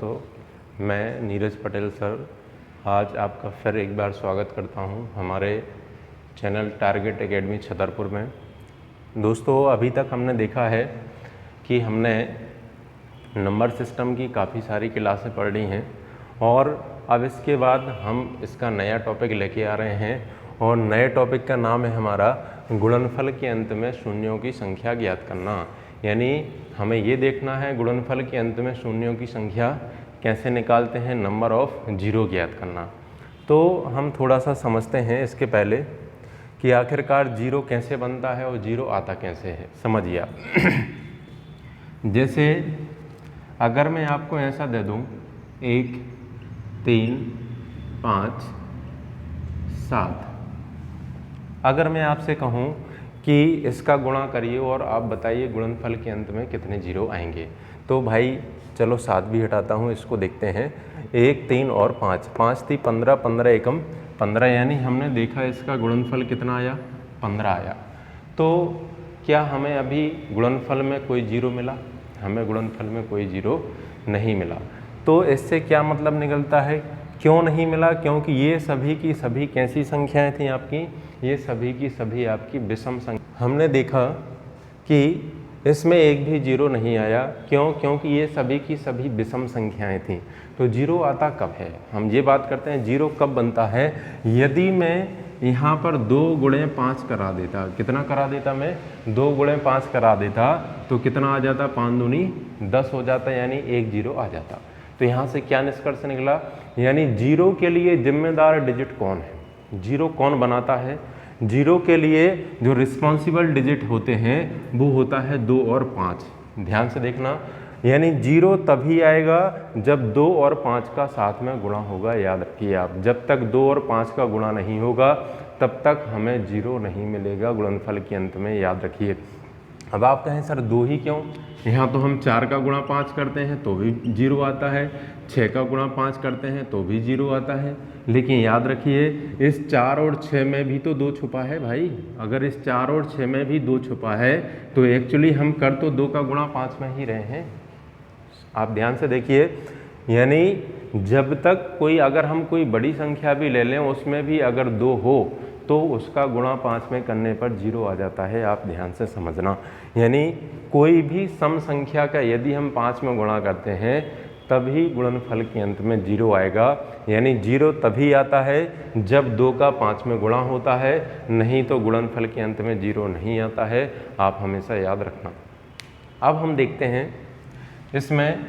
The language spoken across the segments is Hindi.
दोस्तों, मैं नीरज पटेल सर आज आपका फिर एक बार स्वागत करता हूं हमारे चैनल टारगेट एकेडमी छतरपुर में। दोस्तों, अभी तक हमने देखा है कि हमने नंबर सिस्टम की काफ़ी सारी क्लासें पढ़ ली हैं और अब इसके बाद हम इसका नया टॉपिक लेके आ रहे हैं और नए टॉपिक का नाम है हमारा गुणनफल के अंत में शून्यों की संख्या ज्ञात करना। यानी हमें ये देखना है गुणनफल के अंत में शून्यों की संख्या कैसे निकालते हैं, नंबर ऑफ जीरो ज्ञात करना। तो हम थोड़ा सा समझते हैं इसके पहले कि आखिरकार जीरो कैसे बनता है और जीरो आता कैसे है। समझिए आप जैसे अगर मैं आपको ऐसा दे दूं 1 3 5 7, अगर मैं आपसे कहूं कि इसका गुणा करिए और आप बताइए गुणनफल के अंत में कितने जीरो आएंगे, तो भाई चलो 7 भी हटाता हूँ, इसको देखते हैं। 1 3 और 5, 5 थी 15, 15 एकम 15, यानी हमने देखा इसका गुणनफल कितना आया, 15 आया। तो क्या हमें अभी गुणनफल में कोई जीरो मिला? हमें गुणनफल में कोई जीरो नहीं मिला। तो इससे क्या मतलब निकलता है, क्यों नहीं मिला? क्योंकि ये सभी की सभी कैसी संख्याएं थी आपकी, ये सभी की सभी आपकी विषम संख्या। हमने देखा कि इसमें एक भी जीरो नहीं आया। क्यों? क्योंकि ये सभी की सभी विषम संख्याएं थीं। तो जीरो आता कब है, हम ये बात करते हैं जीरो कब बनता है। यदि मैं यहाँ पर 2 गुणे 5 करा देता, कितना करा देता मैं, 2 गुणे 5 करा देता, तो कितना आ जाता, 5 दूनी 10 हो जाता, यानी एक जीरो आ जाता। तो यहाँ से क्या निष्कर्ष निकला, यानी जीरो के लिए जिम्मेदार डिजिट कौन है, जीरो कौन बनाता है। जीरो के लिए जो रिस्पॉन्सिबल डिजिट होते हैं वो होता है 2 और 5। ध्यान से देखना, यानी जीरो तभी आएगा जब 2 और 5 का साथ में गुणा होगा। याद रखिए आप, जब तक 2 और 5 का गुणा नहीं होगा तब तक हमें जीरो नहीं मिलेगा गुणनफल के अंत में। याद रखिए। अब आप कहें सर 2 ही क्यों, यहाँ तो हम 4 का गुणा 5 करते हैं तो भी जीरो आता है, 6 का गुणा 5 करते हैं तो भी जीरो आता है। लेकिन याद रखिए इस 4 और 6 में भी तो 2 छुपा है भाई। अगर इस 4 और 6 में भी 2 छुपा है तो एक्चुअली हम कर तो 2 का गुणा 5 में ही रहे हैं। आप ध्यान से देखिए, यानी जब तक कोई, अगर हम कोई बड़ी संख्या भी ले लें उसमें भी अगर 2 हो तो उसका गुणा 5 में करने पर जीरो आ जाता है। आप ध्यान से समझना, यानी कोई भी सम संख्या का यदि हम 5 में गुणा करते हैं तभी गुणनफल के अंत में जीरो आएगा। यानी जीरो तभी आता है जब 2 का 5 में गुणा होता है, नहीं तो गुणनफल के अंत में जीरो नहीं आता है। आप हमेशा याद रखना। अब हम देखते हैं इसमें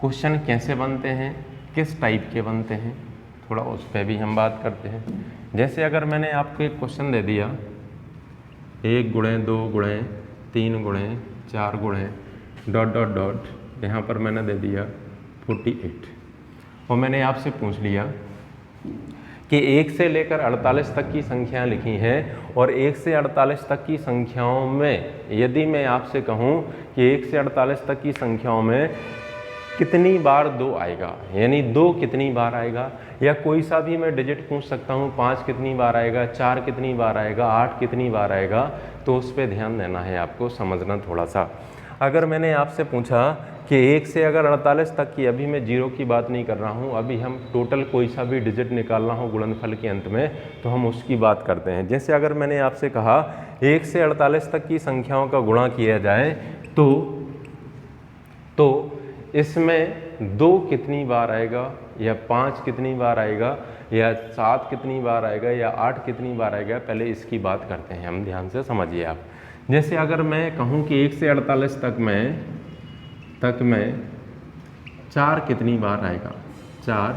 क्वेश्चन कैसे बनते हैं, किस टाइप के बनते हैं, थोड़ा उस पर भी हम बात करते हैं। जैसे अगर मैंने आपको एक क्वेश्चन दे दिया 1 गुणे 2 गुणे 3 गुणे 4 गुणे डॉट डॉट डॉट, यहाँ पर मैंने दे दिया 48 और मैंने आपसे पूछ लिया कि 1 से लेकर 48 तक की संख्याएं लिखी हैं और 1 से 48 तक की संख्याओं में यदि मैं आपसे कहूँ कि 1 से 48 तक की संख्याओं में कितनी बार 2 आएगा, यानी 2 कितनी बार आएगा, या कोई सा भी मैं डिजिट पूछ सकता हूँ 5 कितनी बार आएगा, 4 कितनी बार आएगा, 8 कितनी बार आएगा, तो उस पर ध्यान देना है आपको, समझना थोड़ा सा। अगर मैंने आपसे पूछा कि 1 से अगर 48 तक की, अभी मैं जीरो की बात नहीं कर रहा हूँ, अभी हम टोटल कोई सा भी डिजिट निकालना हो गुणनफल के अंत में तो हम उसकी बात करते हैं। जैसे अगर मैंने आपसे कहा 1 से 48 तक की संख्याओं का गुणा किया जाए तो इसमें 2 कितनी बार आएगा, या 5 कितनी बार आएगा, या 7 कितनी बार आएगा, या 8 कितनी बार आएगा, पहले इसकी बात करते हैं हम। ध्यान से समझिए आप। जैसे अगर मैं कहूँ कि 1 से 48 तक में 4 कितनी बार आएगा, 4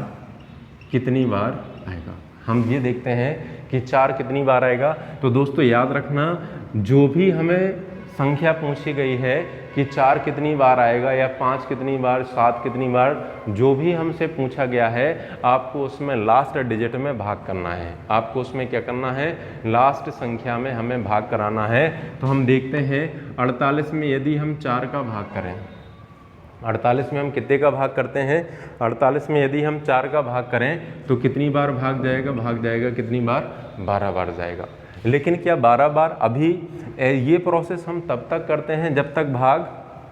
कितनी बार आएगा, हम ये देखते हैं कि 4 कितनी बार आएगा। तो दोस्तों याद रखना, जो भी हमें संख्या पूछी गई है कि 4 कितनी बार आएगा या 5 कितनी बार, 7 कितनी बार, जो भी हमसे पूछा गया है आपको उसमें लास्ट डिजिट में भाग करना है। आपको उसमें क्या करना है, लास्ट संख्या में हमें भाग कराना है। तो हम देखते हैं 48 में यदि हम 4 का भाग करें, 48 में हम कितने का भाग करते हैं, 48 में यदि हम 4 का भाग करें तो कितनी बार भाग जाएगा कितनी बार, 12 बार जाएगा। लेकिन क्या 12 बार, अभी ये प्रोसेस हम तब तक करते हैं जब तक भाग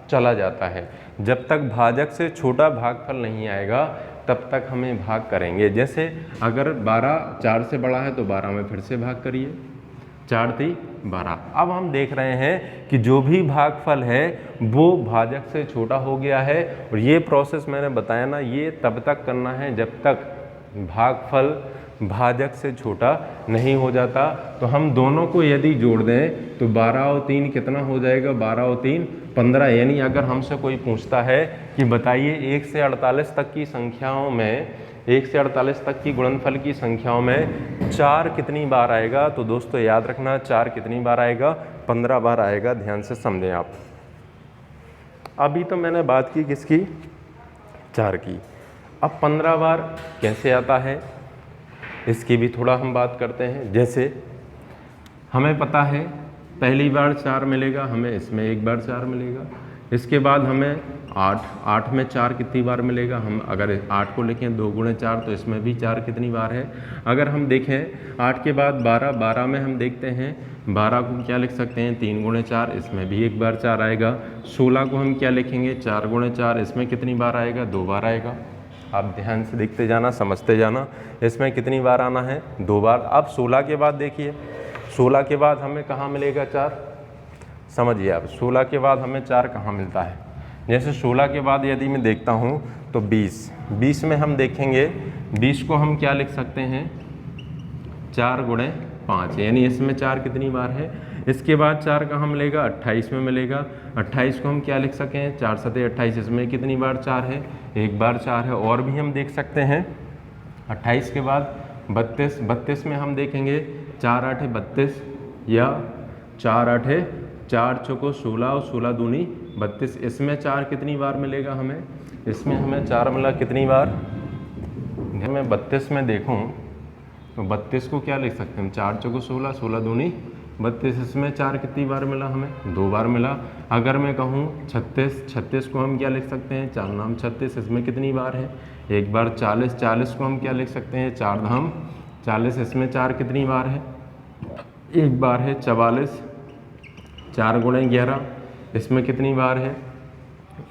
चला जाता है। जब तक भाजक से छोटा भागफल नहीं आएगा तब तक हमें भाग करेंगे। जैसे अगर 12 4 से बड़ा है तो 12 में फिर से भाग करिए, 4 × 12। अब हम देख रहे हैं कि जो भी भागफल है वो भाजक से छोटा हो गया है। और ये प्रोसेस मैंने बताया ना, ये तब तक करना है जब तक भागफल भाजक से छोटा नहीं हो जाता। तो हम दोनों को यदि जोड़ दें तो 12 और 3 कितना हो जाएगा, 12 और 3 15। यानी अगर हमसे कोई पूछता है कि बताइए 1 से 48 तक की संख्याओं में, 1 से 48 तक की गुणनफल की संख्याओं में 4 कितनी बार आएगा, तो दोस्तों याद रखना 4 कितनी बार आएगा, 15 बार आएगा। ध्यान से समझें आप। अभी तो मैंने बात की किसकी, 4 की। अब 15 बार कैसे आता है इसकी भी थोड़ा हम बात करते हैं। जैसे हमें पता है पहली बार 4 मिलेगा, हमें इसमें एक बार 4 मिलेगा। इसके बाद हमें 8 में 4 कितनी बार मिलेगा, हम अगर 8 को लिखें 2 × 4 तो इसमें भी 4 कितनी बार है। अगर हम देखें 8 के बाद 12 में हम देखते हैं 12 को क्या लिख सकते हैं, 3 × 4, इसमें भी एक बार 4 आएगा। 16 को हम क्या लिखेंगे, 4 × 4, इसमें कितनी बार आएगा, 2 बार आएगा। आप ध्यान से देखते जाना, समझते जाना, इसमें कितनी बार आना है, 2 बार। अब 16 के बाद देखिए, 16 के बाद हमें कहाँ मिलेगा 4, समझिए आप। 16 के बाद हमें 4 कहाँ मिलता है। जैसे 16 के बाद यदि मैं देखता हूँ तो 20 में हम देखेंगे 20 को हम क्या लिख सकते हैं, 4 × 5, यानी इसमें 4 कितनी बार है। इसके बाद 4 कहाँ मिलेगा, 28 में मिलेगा। 28 को हम क्या लिख सकें, 4 × 7 = 28, इसमें कितनी बार 4 है, एक बार 4 है। और भी हम देख सकते हैं 28 के बाद 32 में हम देखेंगे 4 × 8 = 32, या 4 × 8 = 4 × 16 और 16 दूनी 32। इसमें 4 कितनी बार मिलेगा हमें, इसमें हमें 4 मिला कितनी बार। मैं 32 में देखूं तो 32 को क्या लिख सकते हैं, 4 × 16, 16 दूनी 32। इसमें 4 कितनी बार मिला हमें, 2 बार मिला। अगर मैं कहूँ 36 को हम क्या लिख सकते हैं, 4 नाम 36, इसमें कितनी बार है, एक बार। 40 को हम क्या लिख सकते हैं, 4 धाम 40, इसमें 4 कितनी बार है, एक बार है। 44 4 × 11, इसमें कितनी बार है,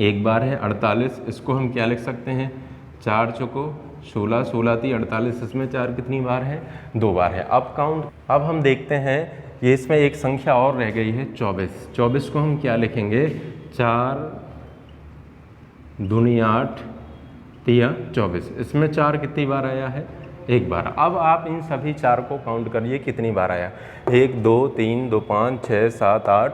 एक बार है। 48 इसको हम क्या लिख सकते हैं, 4 × 16, 16 × 48, इसमें 4 कितनी बार है, 2 बार है। अब काउंट, अब हम देखते हैं ये इसमें एक संख्या और रह गई है 24। 24 को हम क्या लिखेंगे, 4 दूनी 8 तिया 24, इसमें 4 कितनी बार आया है, एक बार। अब आप इन सभी 4 को काउंट करिए कितनी बार आया, 1 2 3 2 5 6 7 8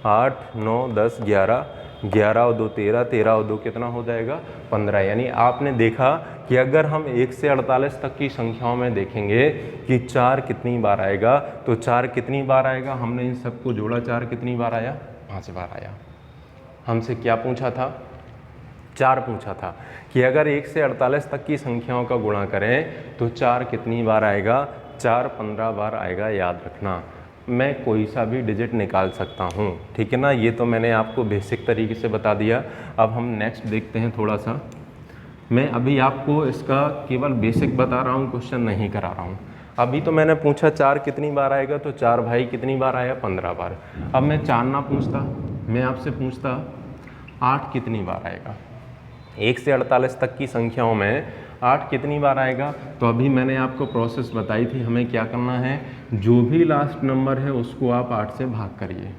8 9 10 11, 11 और 2 13, 13 और 2 कितना हो जाएगा, 15। यानी आपने देखा कि अगर हम 1 से 48 तक की संख्याओं में देखेंगे कि 4 कितनी बार आएगा, तो 4 कितनी बार आएगा, हमने इन सबको जोड़ा, 4 कितनी बार आया, 5 बार आया। हमसे क्या पूछा था, 4 पूछा था कि अगर 1 से 48 तक की संख्याओं का गुणा करें तो 4 कितनी बार आएगा, 4 15 बार आएगा। याद रखना, मैं कोई सा भी डिजिट निकाल सकता हूँ, ठीक है ना। ये तो मैंने आपको बेसिक तरीके से बता दिया। अब हम नेक्स्ट देखते हैं थोड़ा सा। मैं अभी आपको इसका केवल बेसिक बता रहा हूँ, क्वेश्चन नहीं करा रहा हूँ। अभी तो मैंने पूछा 4 कितनी बार आएगा, तो 4 भाई कितनी बार आया, 15 बार। अब मैं 4 ना पूछता, मैं आपसे पूछता 8 कितनी बार आएगा। 1 से 48 तक की संख्याओं में 8 कितनी बार आएगा। तो अभी मैंने आपको प्रोसेस बताई थी, हमें क्या करना है, जो भी लास्ट नंबर है उसको आप 8 से भाग करिए।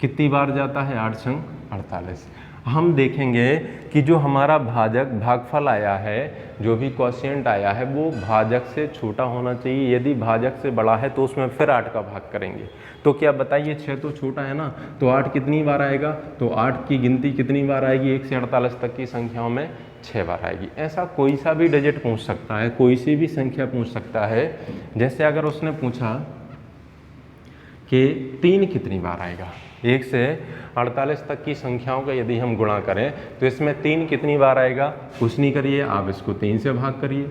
कितनी बार जाता है, 8 × 48। हम देखेंगे कि जो हमारा भागफल आया है, जो भी क्वोशिएंट आया है, वो भाजक से छोटा होना चाहिए। यदि भाजक से बड़ा है तो उसमें फिर 8 का भाग करेंगे। तो क्या बताइए, 6 तो छोटा है ना, तो 8 कितनी बार आएगा, तो 8 की गिनती कितनी बार आएगी, 1 से 48 तक की संख्याओं में 6 बार आएगी। ऐसा कोई सा भी डिजिट पूछ सकता है, कोई सी भी संख्या पूछ सकता है। जैसे अगर उसने पूछा कि 3 कितनी बार आएगा, 1 से 48 तक की संख्याओं का यदि हम गुणा करें तो इसमें 3 कितनी बार आएगा। कुछ नहीं करिए, आप इसको 3 से भाग करिए।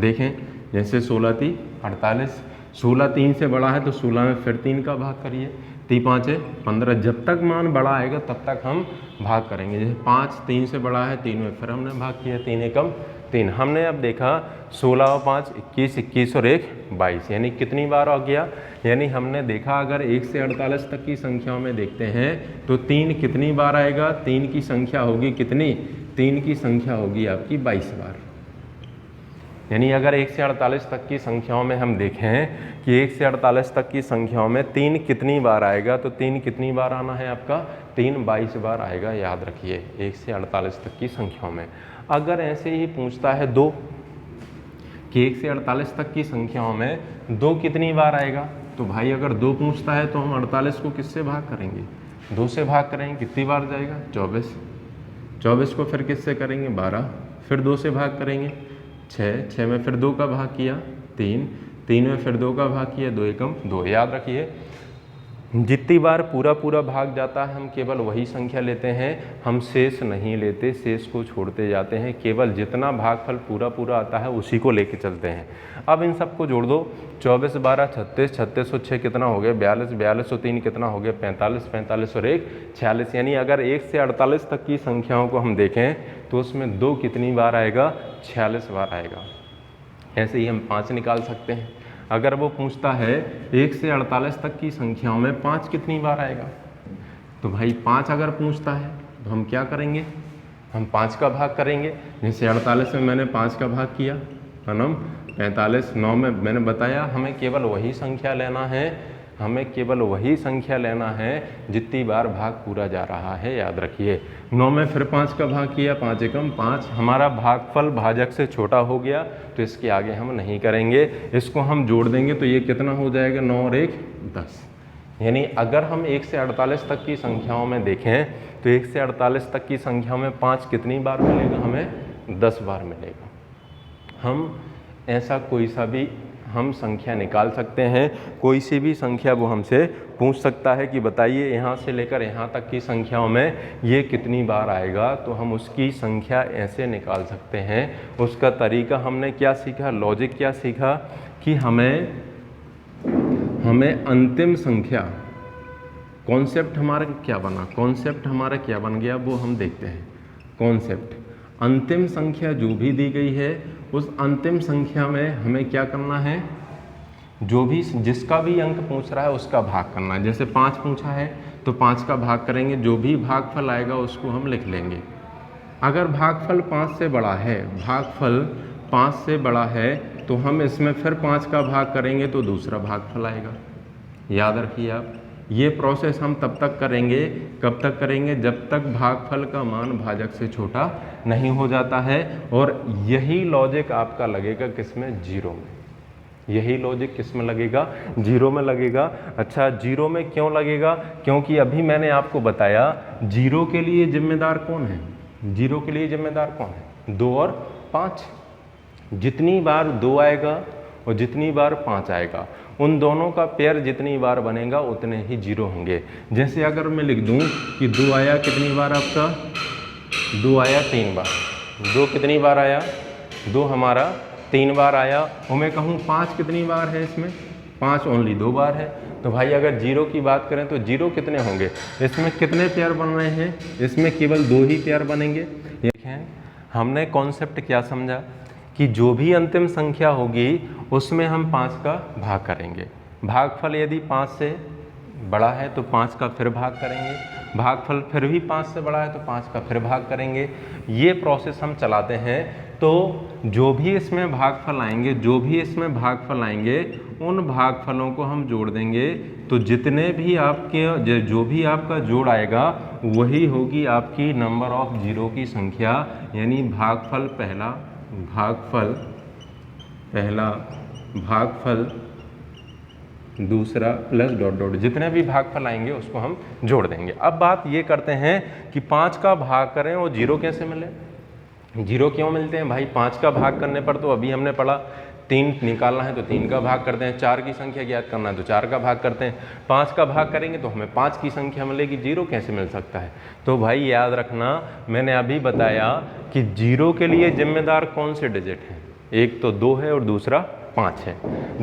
देखें, जैसे 16 × 48, 16 3 से बड़ा है तो 16 में फिर 3 का भाग करिए, 3 × 5 = 15। जब तक मान बड़ा आएगा तब तक हम भाग करेंगे। जैसे 5 3 से बड़ा है, 3 में फिर हमने भाग किया, 3 × 1 = 3। हमने अब देखा 16 और 5 21, 21 और 1 22, यानी कितनी बार आ गया, यानी हमने देखा अगर 1 से 48 तक की संख्याओं में देखते हैं तो 3 कितनी बार आएगा, 3 की संख्या होगी कितनी, 3 की संख्या होगी आपकी 22 बार। यानी अगर 1 से 48 तक की संख्याओं में हम देखें कि 1 से 48 तक की संख्याओं में 3 कितनी बार आएगा, तो 3 कितनी बार आना है आपका, 3 22 बार आएगा, याद रखिए 1 से 48 तक की संख्याओं में। अगर ऐसे ही पूछता है 2 कि 1 से 48 तक की संख्याओं में 2 कितनी बार आएगा, तो भाई अगर 2 पूछता है तो हम 48 को किससे भाग करेंगे, 2 से भाग करेंगे, कितनी बार जाएगा 24, 24 को फिर किससे करेंगे 12, फिर 2 से भाग करेंगे 6, 6 में फिर 2 का भाग किया 3, 3 में फिर 2 का भाग किया, 2 एकम 2। याद रखिए जितनी बार पूरा पूरा भाग जाता है हम केवल वही संख्या लेते हैं, हम शेष नहीं लेते, शेष को छोड़ते जाते हैं, केवल जितना भागफल पूरा पूरा आता है उसी को लेके चलते हैं। अब इन सबको जोड़ दो, 24 12 36, 36 और 6 कितना हो गया 42, 42 और 3 कितना हो गया 45, 45 और 1 46। यानी अगर 1 से 48 तक की संख्याओं को हम देखें तो उसमें 2 कितनी बार आएगा, 46 बार आएगा। ऐसे ही हम 5 निकाल सकते हैं। अगर वो पूछता है 1 से 48 तक की संख्याओं में 5 कितनी बार आएगा, तो भाई 5 अगर पूछता है तो हम क्या करेंगे, हम 5 का भाग करेंगे। जैसे 48 में मैंने 5 का भाग किया है ना, 45, 9 में मैंने बताया हमें केवल वही संख्या लेना है, हमें केवल वही संख्या लेना है जितनी बार भाग पूरा जा रहा है। याद रखिए 9 में फिर 5 का भाग किया, 5 एकम 5, हमारा भागफल भाजक से छोटा हो गया तो इसके आगे हम नहीं करेंगे, इसको हम जोड़ देंगे तो ये कितना हो जाएगा 9 और 1 10। यानी अगर हम 1 से 48 तक की संख्याओं में देखें तो 1 से 48 तक की संख्याओं में 5 कितनी बार मिलेगा, हमें 10 बार मिलेगा। हम ऐसा कोई सा भी हम संख्या निकाल सकते हैं, कोई सी भी संख्या वो हमसे पूछ सकता है कि बताइए यहाँ से लेकर यहाँ तक की संख्याओं में ये कितनी बार आएगा, तो हम उसकी संख्या ऐसे निकाल सकते हैं। उसका तरीका हमने क्या सीखा, लॉजिक क्या सीखा कि हमें अंतिम संख्या, कॉन्सेप्ट हमारा क्या बना, कॉन्सेप्ट हमारा क्या बन गया वो हम देखते हैं। कॉन्सेप्ट, अंतिम संख्या जो भी दी गई है उस अंतिम संख्या में हमें क्या करना है, जो भी जिसका भी अंक पूछ रहा है उसका भाग करना है। जैसे 5 पूछा है तो 5 का भाग करेंगे, जो भी भागफल आएगा उसको हम लिख लेंगे। अगर भागफल 5 से बड़ा है, भागफल 5 से बड़ा है तो हम इसमें फिर 5 का भाग करेंगे तो दूसरा भागफल आएगा। याद रखिए आप, ये प्रोसेस हम तब तक करेंगे, कब तक करेंगे, जब तक भागफल का मान भाजक से छोटा नहीं हो जाता है। और यही लॉजिक आपका लगेगा किसमें, जीरो में। यही लॉजिक किस में लगेगा, जीरो में लगेगा। अच्छा, जीरो में क्यों लगेगा, क्योंकि अभी मैंने आपको बताया जीरो के लिए जिम्मेदार कौन है, जीरो के लिए जिम्मेदार कौन है, 2 और 5। जितनी बार 2 आएगा और जितनी बार 5 आएगा, उन दोनों का पेयर जितनी बार बनेगा उतने ही जीरो होंगे। जैसे अगर मैं लिख दूं कि 2 आया कितनी बार आपका, 2 आया 3 बार, 2 कितनी बार आया, 2 हमारा 3 बार आया। और मैं कहूँ 5 कितनी बार है इसमें, 5 ओनली 2 बार है। तो भाई अगर जीरो की बात करें तो जीरो कितने होंगे, इसमें कितने पेयर बन रहे हैं, इसमें केवल 2 ही पेयर बनेंगे। देखें हमने कॉन्सेप्ट क्या समझा कि जो भी अंतिम संख्या होगी उसमें हम 5 का भाग करेंगे। भागफल यदि 5 से बड़ा है तो 5 का फिर भाग करेंगे, भागफल फिर भी 5 से बड़ा है तो 5 का फिर भाग करेंगे। ये प्रोसेस हम चलाते हैं। तो जो भी इसमें भागफल आएंगे, जो भी इसमें भागफल आएंगे उन भागफलों को हम जोड़ देंगे, तो जितने भी आपके जो भी आपका जोड़ आएगा वही होगी आपकी नंबर ऑफ जीरो की संख्या। यानी भागफल पहला, भागफल पहला, भागफल दूसरा प्लस डॉट डॉट, जितने भी भागफल आएंगे उसको हम जोड़ देंगे। अब बात ये करते हैं कि 5 का भाग करें और जीरो कैसे मिले, जीरो क्यों मिलते हैं भाई। 5 का भाग करने पर तो अभी हमने पढ़ा 3 निकालना है तो 3 का भाग करते हैं, 4 की संख्या ज्ञात करना है तो 4 का भाग करते हैं, 5 का भाग करेंगे तो हमें 5 की संख्या मिलेगी, जीरो कैसे मिल सकता है। तो भाई याद रखना, मैंने अभी बताया कि जीरो के लिए जिम्मेदार कौन से डिजिट हैं, एक तो 2 है और दूसरा 5 है।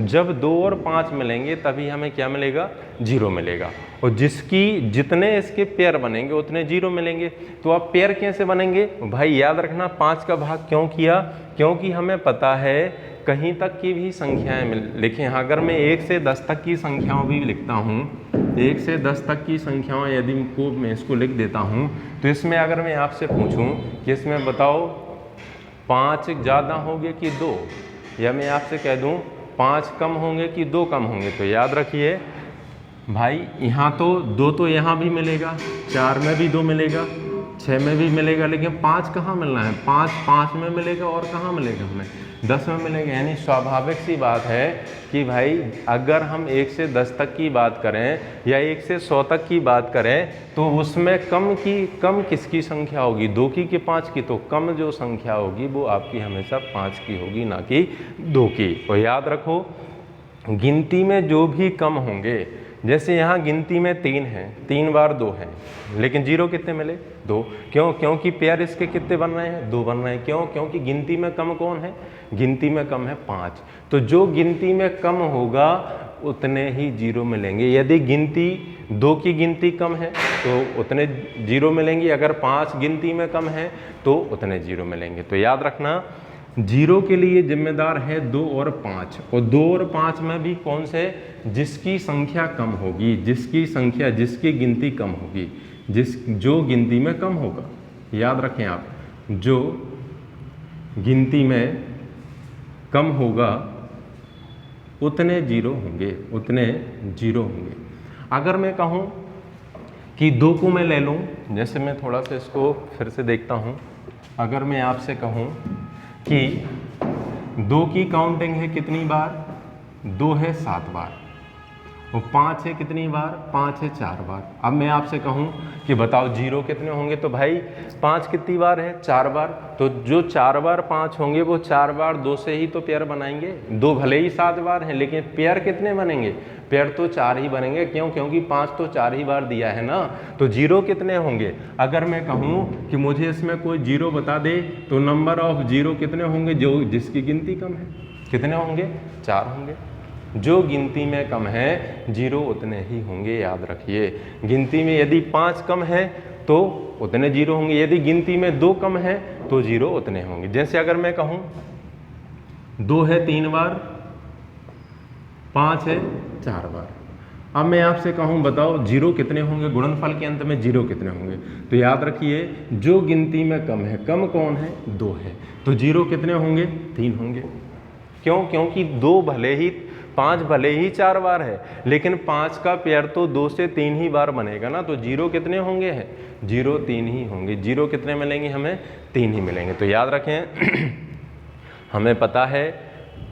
जब 2 और 5 मिलेंगे तभी हमें क्या मिलेगा, 0 मिलेगा। और जितने इसके पेयर बनेंगे उतने 0 मिलेंगे। तो अब पेयर कैसे बनेंगे भाई, याद रखना 5 का भाग क्यों किया, क्योंकि हमें पता है कहीं तक की भी संख्याएं लिखें। अगर मैं 1 से 10 तक की संख्याओं भी लिखता हूँ, 1 से 10 तक की संख्याओं यदि मैं इसको लिख देता हूँ, तो इसमें अगर मैं आपसे पूछूं कि इसमें बताओ 5 ज़्यादा होंगे कि 2, या मैं आपसे कह दूं 5 कम होंगे कि 2 कम होंगे, तो याद रखिए भाई यहाँ तो 2 तो यहाँ भी मिलेगा, 4 में भी 2 मिलेगा, 6 में भी मिलेगा, लेकिन 5 कहाँ मिलना है, 5 में मिलेगा और कहाँ मिलेगा, हमें 10 में मिलेगा। यानी स्वाभाविक सी बात है कि भाई अगर हम 1 से 10 तक की बात करें या 1 से 100 तक की बात करें तो उसमें कम किसकी संख्या होगी, 2 की कि 5 की, तो कम जो संख्या होगी वो आपकी हमेशा 5 की होगी, ना कि 2 की। और याद रखो गिनती में जो भी कम होंगे, जैसे यहाँ गिनती में 3 है, 3 बार 2 है, लेकिन 0 कितने मिले, 2। क्यों, क्योंकि पेयर इसके कितने बन रहे हैं, 2 बन रहे हैं। क्यों, क्योंकि गिनती में कम कौन है, गिनती में कम है 5। तो जो गिनती में कम होगा उतने ही 0 मिलेंगे। यदि गिनती 2 की गिनती कम है तो उतने 0 मिलेंगे, अगर 5 गिनती में कम है तो उतने 0 मिलेंगे। तो याद रखना 0 के लिए जिम्मेदार है 2 और 5, और 2 और 5 में भी कौन से, जिसकी संख्या कम होगी, जिसकी गिनती कम होगी, जो गिनती में कम होगा। याद रखें आप, जो गिनती में कम होगा उतने 0 होंगे। अगर मैं कहूँ कि 2 को मैं ले लूँ, जैसे मैं थोड़ा सा इसको फिर से देखता हूँ, अगर मैं आपसे कहूँ कि 2 की काउंटिंग है कितनी बार, 2 है 7 बार, और 5 है कितनी बार, 5 है 4 बार। अब मैं आपसे कहूँ कि बताओ 0 कितने होंगे, तो भाई 5 कितनी बार है, 4 बार। तो जो 4 बार 5 होंगे वो 4 बार 2 से ही तो पेयर बनाएंगे। 2 भले ही 7 बार हैं, लेकिन पेयर कितने बनेंगे, पेयर तो 4 ही बनेंगे। क्यों, क्योंकि 5 तो 4 ही बार दिया है ना। तो 0 कितने होंगे, अगर मैं कहूँ कि मुझे इसमें कोई 0 बता दे तो नंबर ऑफ 0 कितने होंगे, जिसकी गिनती कम है, कितने होंगे, 4 होंगे। जो गिनती में कम है 0 उतने ही होंगे, याद रखिए। गिनती में यदि 5 कम है तो उतने 0 होंगे, यदि गिनती में 2 कम है तो 0 उतने होंगे। जैसे अगर मैं कहूँ 2 है 3 बार, 5 है 4 बार। अब मैं आपसे कहूँ बताओ 0 कितने होंगे, गुणनफल के अंत में 0 कितने होंगे, तो याद रखिए जो गिनती में कम है, कम कौन है, 2 है, तो 0 कितने होंगे, 3 होंगे। क्यों, क्योंकि 5 भले ही 4 बार है, लेकिन 5 का पेयर तो 2 से 3 ही बार बनेगा ना। तो 0 कितने होंगे, 0 3 ही होंगे। 0 कितने मिलेंगे, हमें 3 ही मिलेंगे। तो याद रखें हमें पता है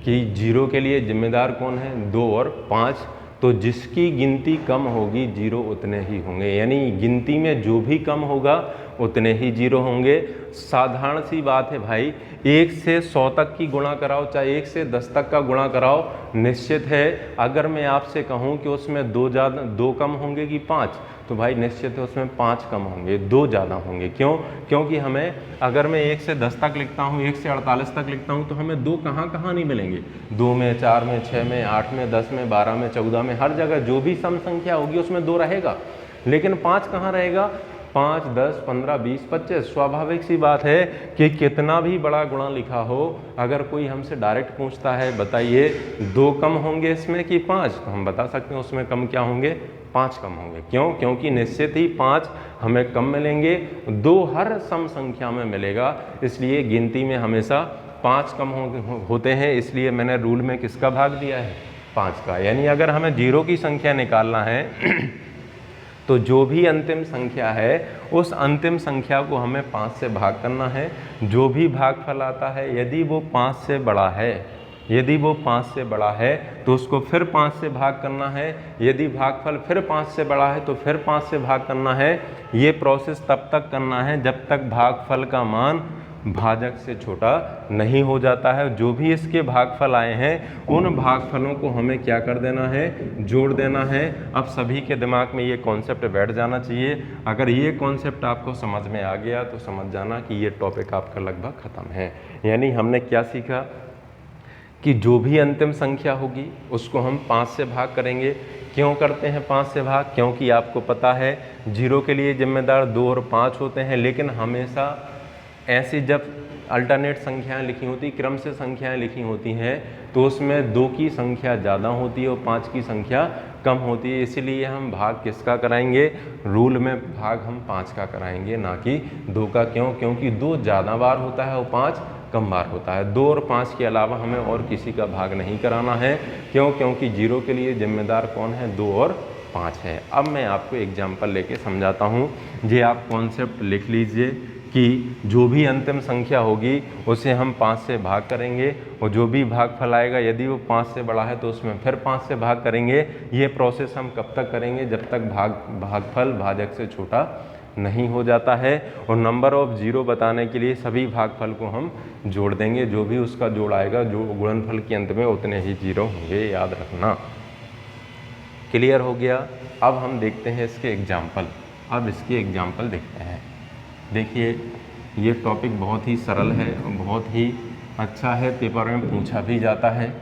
कि 0 के लिए जिम्मेदार कौन है, 2 और 5। तो जिसकी गिनती कम होगी 0 उतने ही होंगे, यानी गिनती में जो भी कम होगा उतने ही 0 होंगे। साधारण सी बात है भाई, 1 से 100 तक की गुणा कराओ, चाहे 1 से 10 तक का गुणा कराओ, निश्चित है अगर मैं आपसे कहूँ कि उसमें 2 कम होंगे कि 5, तो भाई निश्चित है उसमें 5 कम होंगे, 2 ज़्यादा होंगे। क्यों, क्योंकि हमें अगर मैं 1 से 10 तक लिखता हूँ, 1 से 48 तक लिखता हूँ, तो हमें 2 कहाँ नहीं मिलेंगे, 2 में, 4 में, 6 में, 8 में, 10 में, 12 में, 14 में, हर जगह जो भी सम संख्या होगी उसमें 2 रहेगा, लेकिन 5 कहाँ रहेगा, 5, 10, 15, 20, 25। स्वाभाविक सी बात है कि कितना भी बड़ा गुणा लिखा हो, अगर कोई हमसे डायरेक्ट पूछता है बताइए 2 कम होंगे इसमें कि 5, तो हम बता सकते हैं उसमें कम क्या होंगे, 5 कम होंगे। क्यों, क्योंकि निश्चित ही 5 हमें कम मिलेंगे, 2 हर सम संख्या में मिलेगा, इसलिए गिनती में हमेशा 5 कम होते हैं। इसलिए मैंने रूल में किसका भाग दिया है, 5 का। यानी अगर हमें 0 की संख्या निकालना है तो जो भी अंतिम संख्या है उस अंतिम संख्या को हमें 5 से भाग करना है। जो भी भागफल आता है यदि वो 5 से बड़ा है, तो उसको फिर 5 से भाग करना है। यदि भागफल फिर 5 से बड़ा है तो फिर 5 से भाग करना है। ये प्रोसेस तब तक करना है जब तक भागफल का मान भाजक से छोटा नहीं हो जाता है। जो भी इसके भागफल आए हैं उन भागफलों को हमें क्या कर देना है, जोड़ देना है। अब सभी के दिमाग में ये कॉन्सेप्ट बैठ जाना चाहिए। अगर ये कॉन्सेप्ट आपको समझ में आ गया तो समझ जाना कि ये टॉपिक आपका लगभग ख़त्म है। यानी हमने क्या सीखा कि जो भी अंतिम संख्या होगी उसको हम 5 से भाग करेंगे। क्यों करते हैं 5 से भाग? क्योंकि आपको पता है 0 के लिए जिम्मेदार 2 और 5 होते हैं, लेकिन हमेशा ऐसी जब अल्टरनेट संख्याएं लिखी होती, क्रम से संख्याएं लिखी होती हैं, तो उसमें 2 की संख्या ज़्यादा होती है और 5 की संख्या कम होती है। इसीलिए हम भाग किसका कराएंगे? रूल में भाग हम 5 का कराएंगे, ना कि 2 का। क्यों? क्योंकि 2 ज़्यादा बार होता है और 5 कम बार होता है। 2 और 5 के अलावा हमें और किसी का भाग नहीं कराना है। क्यों? क्योंकि 0 के लिए जिम्मेदार कौन है? 2 और 5 है। अब मैं आपको एग्जाम्पल लेके समझाता हूँ। ये आप कॉन्सेप्ट लिख लीजिए कि जो भी अंतिम संख्या होगी उसे हम 5 से भाग करेंगे और जो भी भागफल आएगा यदि वो 5 से बड़ा है तो उसमें फिर 5 से भाग करेंगे। ये प्रोसेस हम कब तक करेंगे? जब तक भागफल भाजक से छोटा नहीं हो जाता है। और नंबर ऑफ 0 बताने के लिए सभी भागफल को हम जोड़ देंगे, जो भी उसका जोड़ आएगा, जो गुणनफल के अंत में उतने ही 0 होंगे, याद रखना। क्लियर हो गया? अब हम देखते हैं इसके एग्जाम्पल। अब इसके एग्जाम्पल देखते हैं। देखिए, ये टॉपिक बहुत ही सरल है और बहुत ही अच्छा है, पेपर में पूछा भी जाता है।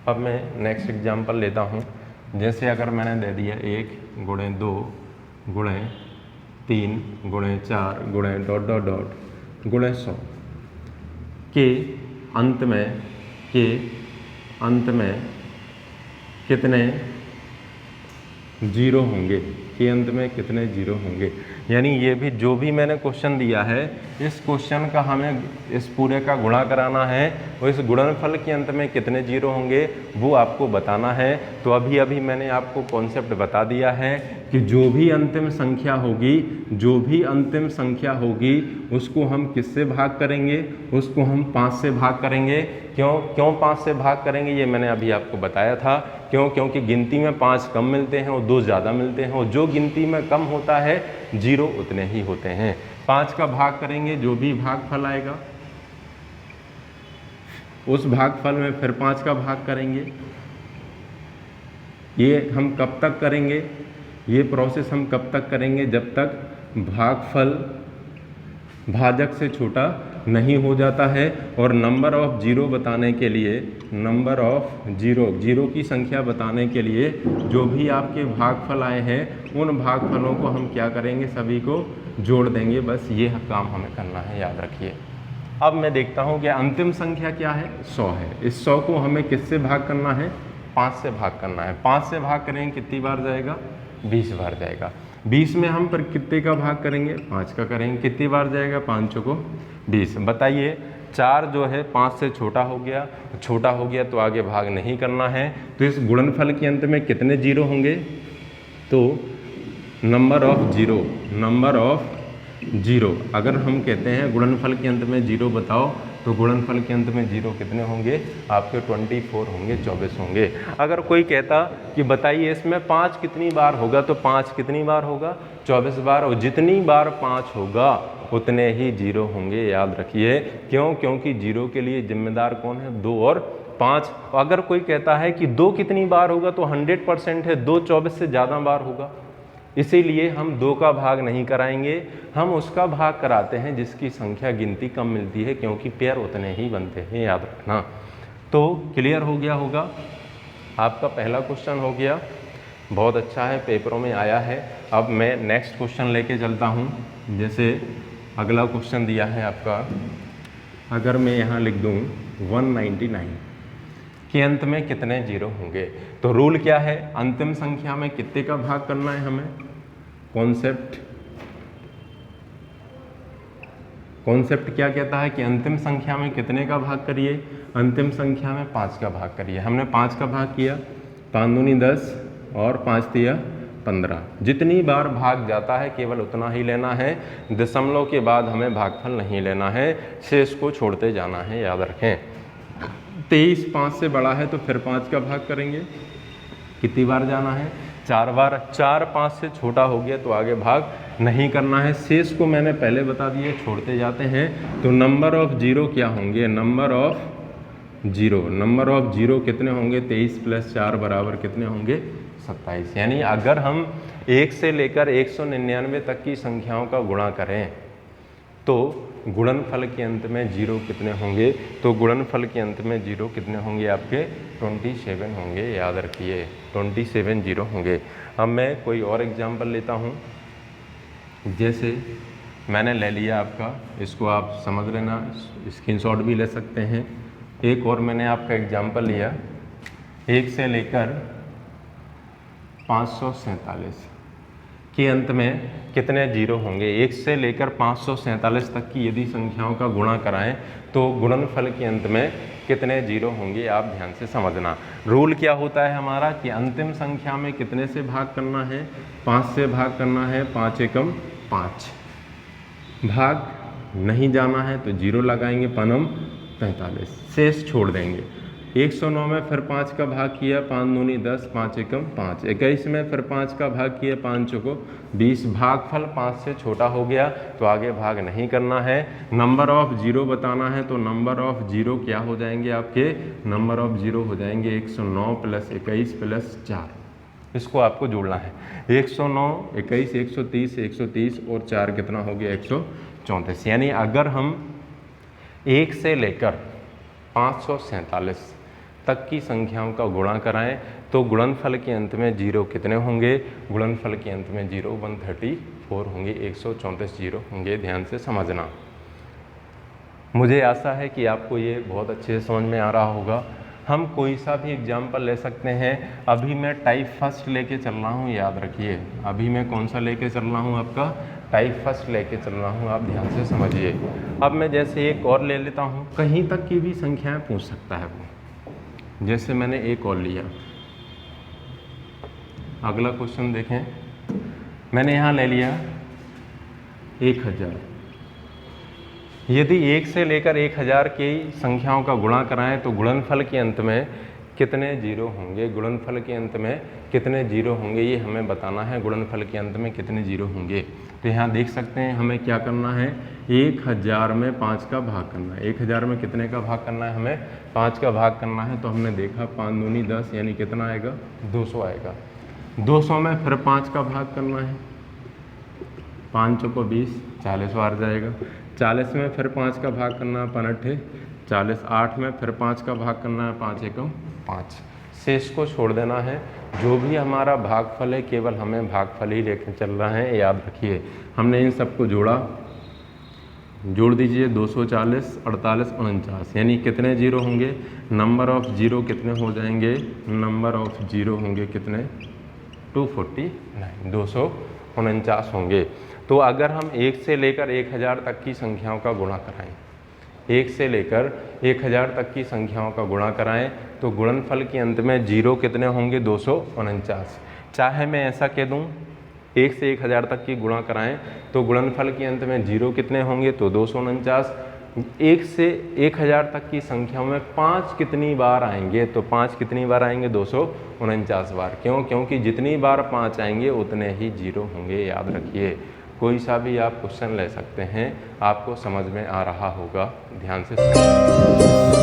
अब मैं नेक्स्ट एग्जाम्पल लेता हूँ। जैसे अगर मैंने दे दिया 1 गुणे 2 गुणे 3 गुणे 4 गुणे ... गुणे 100 के अंत में कितने 0 होंगे? के अंत में कितने 0 होंगे? यानी ये भी जो भी मैंने क्वेश्चन दिया है, इस क्वेश्चन का हमें इस पूरे का गुणा कराना है और इस गुणनफल के अंत में कितने 0 होंगे वो आपको बताना है। तो अभी अभी मैंने आपको कॉन्सेप्ट बता दिया है कि जो भी अंतिम संख्या होगी उसको हम किससे भाग करेंगे? उसको हम 5 से भाग करेंगे। क्यों 5 से भाग करेंगे? ये मैंने अभी आपको बताया था। क्यों? क्योंकि गिनती में 5 कम मिलते हैं और 2 ज़्यादा मिलते हैं, और जो गिनती में कम होता है 0 उतने ही होते हैं। 5 का भाग करेंगे, जो भी भागफल आएगा उस भागफल में फिर 5 का भाग करेंगे। ये हम कब तक करेंगे? ये प्रोसेस हम कब तक करेंगे? जब तक भागफल भाजक से छोटा नहीं हो जाता है। और नंबर ऑफ 0 बताने के लिए, नंबर ऑफ 0 की संख्या बताने के लिए जो भी आपके भागफल आए हैं उन भागफलों को हम क्या करेंगे? सभी को जोड़ देंगे। बस ये काम हमें करना है, याद रखिए। अब मैं देखता हूँ कि अंतिम संख्या क्या है? 100 है। इस 100 को हमें किससे भाग करना है? 5 से भाग करना है। 5 से भाग करेंगे, कितनी बार जाएगा? 20 बार जाएगा। 20 में हम पर कितने का भाग करेंगे? 5 का करेंगे। कितनी बार जाएगा? 5 को 20। बताइए, 4 जो है 5 से छोटा हो गया तो आगे भाग नहीं करना है। तो इस गुणनफल के अंत में कितने 0 होंगे? तो नंबर ऑफ 0 अगर हम कहते हैं गुणनफल के अंत में 0 बताओ, तो गुणनफल के अंत में 0 कितने होंगे? आपके 24 होंगे, 24 होंगे। अगर कोई कहता कि बताइए इसमें 5 कितनी बार होगा, तो 5 कितनी बार होगा? 24 बार। और जितनी बार 5 होगा उतने ही 0 होंगे, याद रखिए। क्यों? क्योंकि 0 के लिए जिम्मेदार कौन है? 2 और 5। अगर कोई कहता है कि 2 कितनी बार होगा, तो 100% है 2 24 से ज़्यादा बार होगा। इसीलिए हम 2 का भाग नहीं कराएंगे, हम उसका भाग कराते हैं जिसकी संख्या गिनती कम मिलती है, क्योंकि पेयर उतने ही बनते हैं, याद रखना। तो क्लियर हो गया होगा? आपका पहला क्वेश्चन हो गया, बहुत अच्छा है, पेपरों में आया है। अब मैं नेक्स्ट क्वेश्चन लेके चलता हूँ। जैसे अगला क्वेश्चन दिया है आपका, अगर मैं यहाँ लिख दूँ 199 के अंत में कितने 0 होंगे? तो रूल क्या है? अंतिम संख्या में कितने का भाग करना है हमें? कॉन्सेप्ट क्या कहता है कि अंतिम संख्या में कितने का भाग करिए? अंतिम संख्या में 5 का भाग करिए। हमने 5 का भाग किया, 5 दूनी 10 और 5 तिया 15। जितनी बार भाग जाता है केवल उतना ही लेना है, दशमलव के बाद हमें भागफल नहीं लेना है, शेष को छोड़ते जाना है, याद रखें। 23 5 से बड़ा है तो फिर 5 का भाग करेंगे। कितनी बार जाना है? 4 बार। 4 5 से छोटा हो गया तो आगे भाग नहीं करना है। शेष को मैंने पहले बता दिए, छोड़ते जाते हैं। तो नंबर ऑफ 0 क्या होंगे? नंबर ऑफ 0 कितने होंगे? 23 + 4 बराबर कितने होंगे? 27। यानी अगर हम 1 से लेकर 199 तक की संख्याओं का गुणा करें तो गुणनफल के अंत में 0 कितने होंगे, तो गुणनफल के अंत में 0 कितने होंगे आपके 27 होंगे, याद रखिए 27 0 होंगे। अब मैं कोई और एग्जाम्पल लेता हूँ, जैसे मैंने ले लिया आपका, इसको आप समझ लेना, स्क्रीनशॉट भी ले सकते हैं। एक और मैंने आपका एग्जाम्पल लिया, 1 से लेकर 547 के अंत में कितने 0 होंगे। 1 से लेकर 547 तक की यदि संख्याओं का गुणा कराएं तो गुणनफल के अंत में कितने 0 होंगे, आप ध्यान से समझना। रूल क्या होता है हमारा कि अंतिम संख्या में कितने से भाग करना है, 5 से भाग करना है, 5 एकम 5, भाग नहीं जाना है तो 0 लगाएंगे, पनम 45, शेष छोड़ देंगे। 109 में फिर 5 का भाग किया, 5 दूनी 10, 5 एकम 5। 21 में फिर 5 का भाग किया, 5 चौको 20, भागफल 5 से छोटा हो गया तो आगे भाग नहीं करना है। नंबर ऑफ 0 बताना है तो नंबर ऑफ 0 क्या हो जाएंगे आपके, नंबर ऑफ 0 हो जाएंगे 109 + 21 + 4, इसको आपको जोड़ना है। 109, 21, 130, 130 और 4 कितना हो गया 134। यानी अगर हम 1 से लेकर 547 तक की संख्याओं का गुणा कराएं तो गुणनफल के अंत में 0 कितने होंगे, गुणनफल के अंत में 0 134 होंगे, 134 0 होंगे, ध्यान से समझना। मुझे आशा है कि आपको ये बहुत अच्छे से समझ में आ रहा होगा। हम कोई सा भी एग्जाम्पल ले सकते हैं। अभी मैं टाइप फर्स्ट लेके चल रहा हूँ, याद रखिए, अभी मैं कौन सा लेके चल रहा हूँ, आपका टाइप फर्स्ट लेके चल रहा हूँ, आप ध्यान से समझिए। अब मैं जैसे एक और ले लेता हूँ, कहीं तक की भी संख्याएं पूछ सकता है वो, जैसे मैंने एक और लिया। अगला क्वेश्चन देखें, मैंने यहाँ ले लिया 1000। यदि 1 से लेकर 1000 की संख्याओं का गुणा कराएं तो गुणनफल के अंत में कितने 0 होंगे, गुणनफल के अंत में कितने 0 होंगे, ये हमें बताना है। गुणनफल के अंत में कितने 0 होंगे, तो यहाँ देख सकते हैं हमें क्या करना है, 1000 में 5 का भाग करना है। 1000 में कितने का भाग करना है, हमें 5 का भाग करना है। तो हमने देखा 5 दूनी 10, यानी कितना आएगा 200 आएगा। 200 में फिर 5 का भाग करना है, 5 चौको 20, 40 बार जाएगा। 40 में फिर 5 का भाग करना है, 5 40। 8 में फिर 5 का भाग करना है, 5 एकम 5, शेष को छोड़ देना है। जो भी हमारा भागफल है केवल हमें भागफल ही लेकर चल रहा है, याद रखिए। हमने इन सबको जोड़ा, जोड़ दीजिए 240, 48, 49, यानी कितने 0 होंगे, नंबर ऑफ 0 कितने हो जाएंगे, नंबर ऑफ 0 होंगे कितने 249, 249 होंगे। तो अगर हम 1 से लेकर 1000 तक की संख्याओं का गुणा कराएं, 1 से लेकर 1000 तक की संख्याओं का गुणा कराएं तो गुणनफल के अंत में 0 कितने होंगे 249। चाहे मैं ऐसा कह दूं 1 से 1000 तक की गुणा कराएं तो गुणनफल के अंत में 0 कितने होंगे, तो 249। 1 से 1000 तक की संख्याओं में 5 कितनी बार आएंगे, तो 5 कितनी बार आएंगे 249 बार। क्यों, क्योंकि जितनी बार 5 आएंगे उतने ही 0 होंगे, याद रखिए। कोई सा भी आप क्वेश्चन ले सकते हैं, आपको समझ में आ रहा होगा, ध्यान से